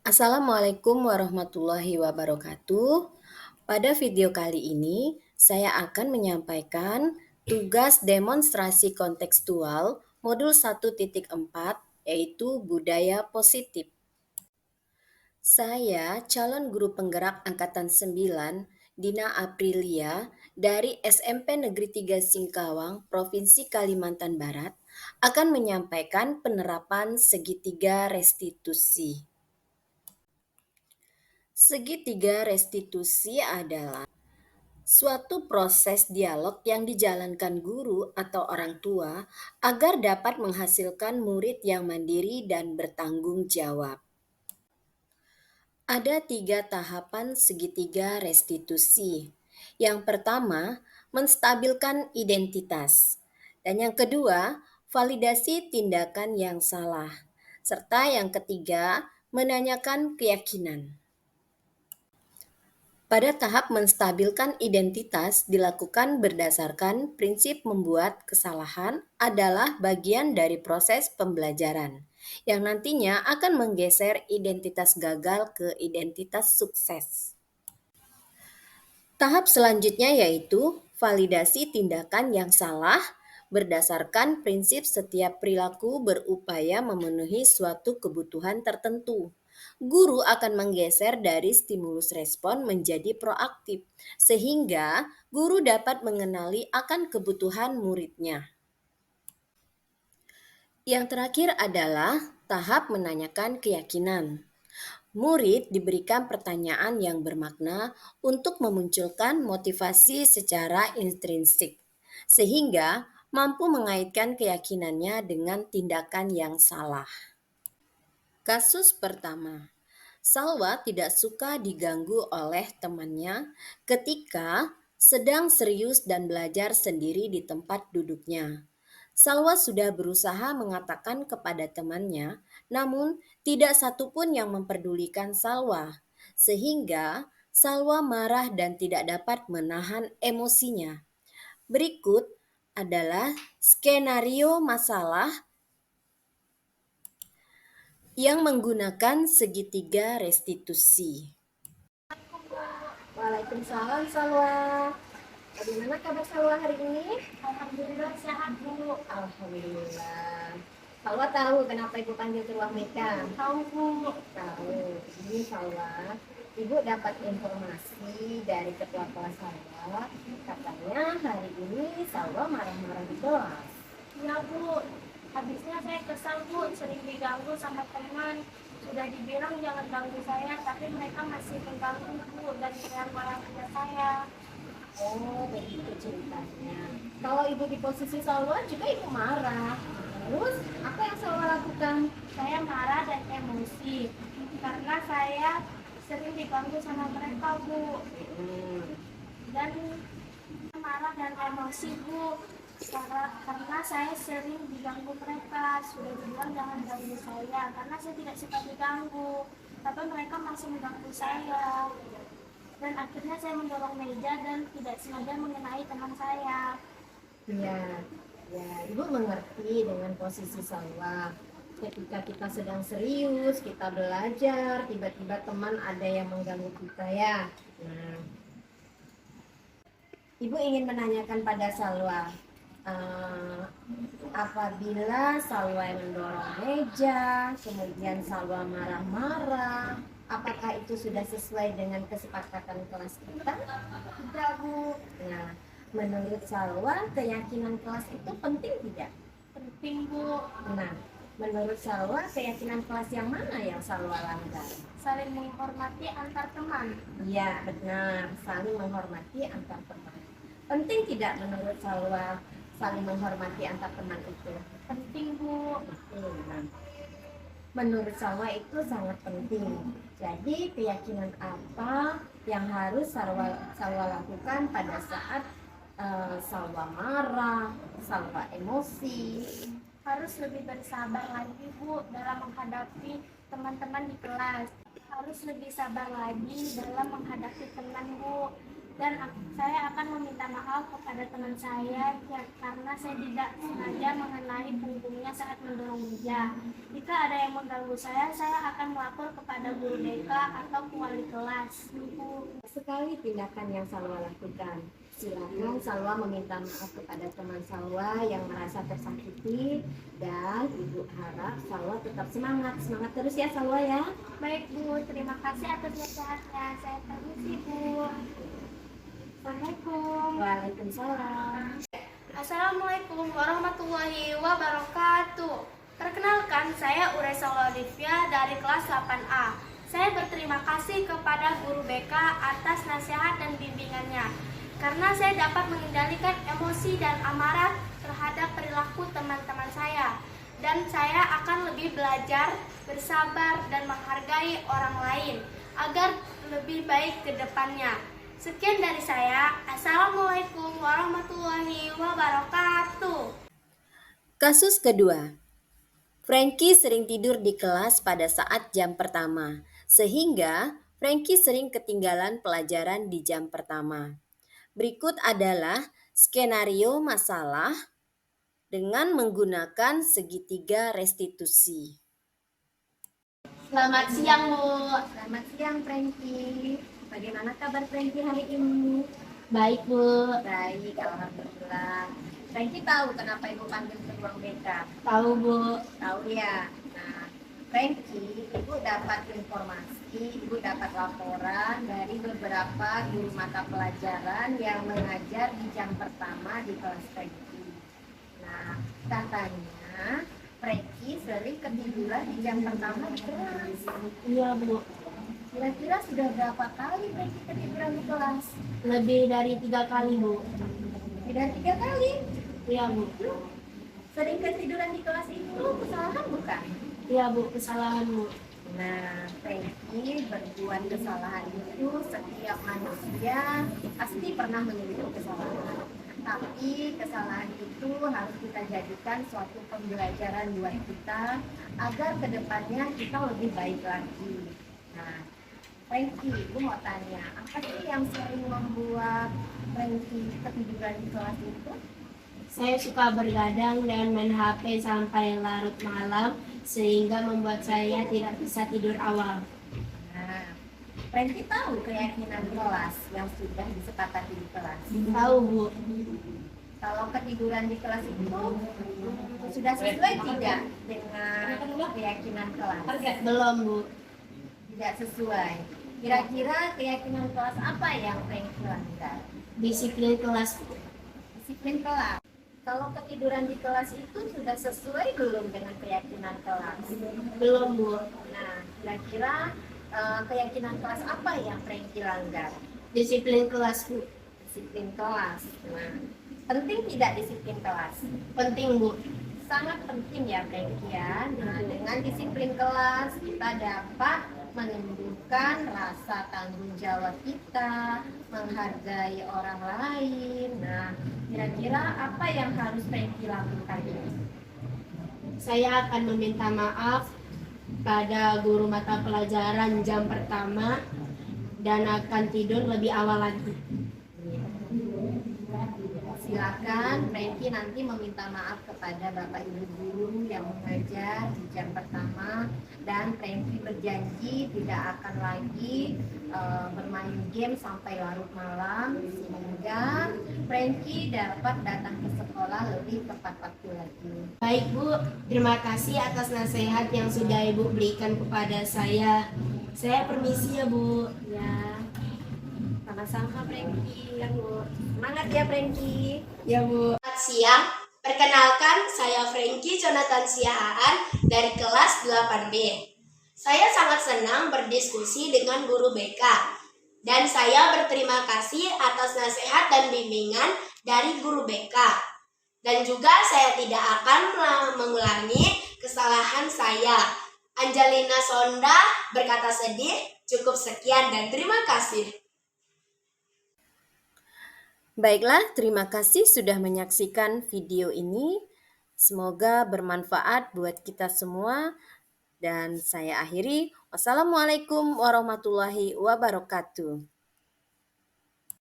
Assalamualaikum warahmatullahi wabarakatuh. Pada video kali ini, saya akan menyampaikan tugas demonstrasi kontekstual modul 1.4 yaitu budaya positif. Saya calon guru penggerak angkatan 9, Dina Aprilia dari SMP Negeri 3 Singkawang, Provinsi Kalimantan Barat, akan menyampaikan penerapan segitiga restitusi. Segitiga restitusi adalah suatu proses dialog yang dijalankan guru atau orang tua agar dapat menghasilkan murid yang mandiri dan bertanggung jawab. Ada 3 tahapan segitiga restitusi. Yang pertama, menstabilkan identitas. Dan yang kedua, validasi tindakan yang salah. Serta yang ketiga, menanyakan keyakinan. Pada tahap menstabilkan identitas dilakukan berdasarkan prinsip membuat kesalahan adalah bagian dari proses pembelajaran, yang nantinya akan menggeser identitas gagal ke identitas sukses. Tahap selanjutnya yaitu validasi tindakan yang salah berdasarkan prinsip setiap perilaku berupaya memenuhi suatu kebutuhan tertentu. Guru akan menggeser dari stimulus respon menjadi proaktif, sehingga guru dapat mengenali akan kebutuhan muridnya. Yang terakhir adalah tahap menanyakan keyakinan. Murid diberikan pertanyaan yang bermakna untuk memunculkan motivasi secara intrinsik, sehingga mampu mengaitkan keyakinannya dengan tindakan yang salah. Kasus pertama, Salwa tidak suka diganggu oleh temannya ketika sedang serius dan belajar sendiri di tempat duduknya. Salwa sudah berusaha mengatakan kepada temannya, namun tidak satupun yang memperdulikan Salwa, sehingga Salwa marah dan tidak dapat menahan emosinya. Berikut adalah skenario masalah yang menggunakan segitiga restitusi. Waalaikumsalam Salwa. Bagaimana kabar Salwa hari ini? Alhamdulillah sehat, Bu. Alhamdulillah. Salwa tahu kenapa Ibu panggil ke ruang mereka? Tahu, Bu. Tahu. Ini Salwa, Ibu dapat informasi dari ketua kelas Salwa. Katanya hari ini Salwa marah-marah di kelas. Ya, Bu. Habisnya saya kesal, Bu. Sering diganggu sama teman. Sudah dibilang jangan ganggu saya, tapi mereka masih mengganggu, Bu, dan marah-marah ke saya. Oh, begitu ceritanya. Kalau Ibu di posisi Salwa juga Ibu marah. Terus, apa yang Salwa lakukan? Saya marah dan emosi karena saya sering diganggu sama mereka, Bu. Dan marah dan emosi, Bu, karena saya sering diganggu mereka. Sudah dibilang jangan ganggu saya karena saya tidak suka diganggu, tapi mereka masih mengganggu saya. Dan akhirnya saya mendorong meja dan tidak sengaja mengenai teman saya. Iya, ya, Ibu mengerti dengan posisi Salwa. Ketika kita sedang serius, kita belajar, tiba-tiba teman ada yang mengganggu kita ya. Nah, Ibu ingin menanyakan pada Salwa, apabila Salwa mendorong meja, kemudian Salwa marah-marah, apakah itu sudah sesuai dengan kesepakatan kelas kita? Tidak, Bu. Nah, menurut Salwa, keyakinan kelas itu penting tidak? Penting, Bu. Nah, menurut Salwa, keyakinan kelas yang mana yang Salwa langgar? Saling menghormati antar teman. Iya, benar. Saling menghormati antar teman. Penting tidak menurut Salwa saling menghormati antar teman itu? Penting, Bu. Nah, menurut Salwa itu sangat penting. Jadi keyakinan apa yang harus Salwa lakukan pada saat Salwa marah, Salwa emosi? Harus lebih bersabar lagi, Bu, dalam menghadapi teman-teman di kelas. Harus lebih sabar lagi dalam menghadapi teman, Bu. dan saya akan meminta maaf kepada teman saya ya, karena saya tidak sengaja mengenai punggungnya saat mendorong meja. Jika ada yang mengganggu saya akan melapor kepada guru BK atau wali kelas. Sekali tindakan yang Salwa lakukan. Silakan Salwa meminta maaf kepada teman Salwa yang merasa tersakiti dan Ibu harap Salwa tetap semangat. Semangat terus ya Salwa ya. Baik Bu, terima kasih atas nasihatnya. Saya permisi Bu. Assalamualaikum. Waalaikumsalam. Assalamualaikum warahmatullahi wabarakatuh. Perkenalkan, saya Uresa Olivia dari kelas 8A. Saya berterima kasih kepada guru BK atas nasihat dan bimbingannya, karena saya dapat mengendalikan emosi dan amarah terhadap perilaku teman-teman saya. Dan saya akan lebih belajar, bersabar, dan menghargai orang lain agar lebih baik ke depannya. Sekian dari saya. Assalamualaikum warahmatullahi wabarakatuh. Kasus kedua. Frankie sering tidur di kelas pada saat jam pertama, sehingga Frankie sering ketinggalan pelajaran di jam pertama. Berikut adalah skenario masalah dengan menggunakan segitiga restitusi. Selamat siang, Bu. Selamat siang, Frankie. Bagaimana kabar Frankie hari ini? Baik, Bu. Baik, alhamdulillah. Frankie tahu kenapa Ibu panggil ke ruang BK? Tahu, Bu. Tahu ya. Nah, Frankie, Ibu dapat informasi, Ibu dapat laporan dari beberapa guru mata pelajaran yang mengajar di jam pertama di kelas Frankie. Nah, katanya Frankie sering ketiduran di jam pertama di kelas. Iya, Bu. Kira-kira sudah berapa kali Frankie ketiduran di kelas? Lebih dari 3 kali, Bu. Sudah 3 kali. Iya, Bu. Sering ketiduran di kelas itu kesalahan bukan? Iya, Bu. Kesalahan, Bu. Nah, Frankie berbuat kesalahan itu setiap manusia pasti pernah memiliki kesalahan. Tapi kesalahan itu harus kita jadikan suatu pembelajaran buat kita agar kedepannya kita lebih baik lagi. Nah, Frankie, Ibu mau tanya, apa sih yang sering membuat Frankie ketiduran di kelas itu? Saya suka bergadang dan main HP sampai larut malam, sehingga membuat saya tidak bisa tidur awal. Nah, Frankie tahu keyakinan kelas yang sudah disepakati di kelas. Tahu, Bu. Kalau ketiduran di kelas itu sudah sesuai tidak dengan keyakinan kelas? Belum, Bu. Tidak sesuai. Kira-kira keyakinan kelas apa yang Frankie langgar? Disiplin kelas, Bu. Disiplin kelas. Kalau ketiduran di kelas itu sudah sesuai belum dengan keyakinan kelas? Belum, Bu. Nah, kira-kira keyakinan kelas apa yang Frankie langgar? Disiplin kelas, Bu. Disiplin kelas. Nah, penting tidak disiplin kelas? Penting, Bu. Sangat penting ya Frankie ya. Nah, dengan disiplin kelas kita dapat menumbuhkan rasa tanggung jawab kita, menghargai orang lain. Nah, kira-kira apa yang harus Frankie lakukan? Saya akan meminta maaf pada guru mata pelajaran jam pertama dan akan tidur lebih awal lagi. Silakan Frankie nanti meminta maaf kepada Bapak Ibu guru yang mengajar di jam pertama, dan Frankie berjanji tidak akan lagi bermain game sampai larut malam, sehingga Frankie dapat datang ke sekolah lebih tepat waktu lagi. Baik, Bu. Terima kasih atas nasihat yang sudah Ibu berikan kepada saya. Saya permisi ya, Bu. Ya, sama-sama Frankie. Ya, Bu. Semangat ya Frankie. Ya, Bu. Selamat siang, perkenalkan saya Frankie Jonathan Siahaan dari kelas 8B. Saya sangat senang berdiskusi dengan guru BK dan saya berterima kasih atas nasihat dan bimbingan dari guru BK. Dan juga saya tidak akan mengulangi kesalahan saya. Angelina Sonda berkata sedih, cukup sekian dan terima kasih. Baiklah, terima kasih sudah menyaksikan video ini. Semoga bermanfaat buat kita semua. Dan saya akhiri. Wassalamualaikum warahmatullahi wabarakatuh.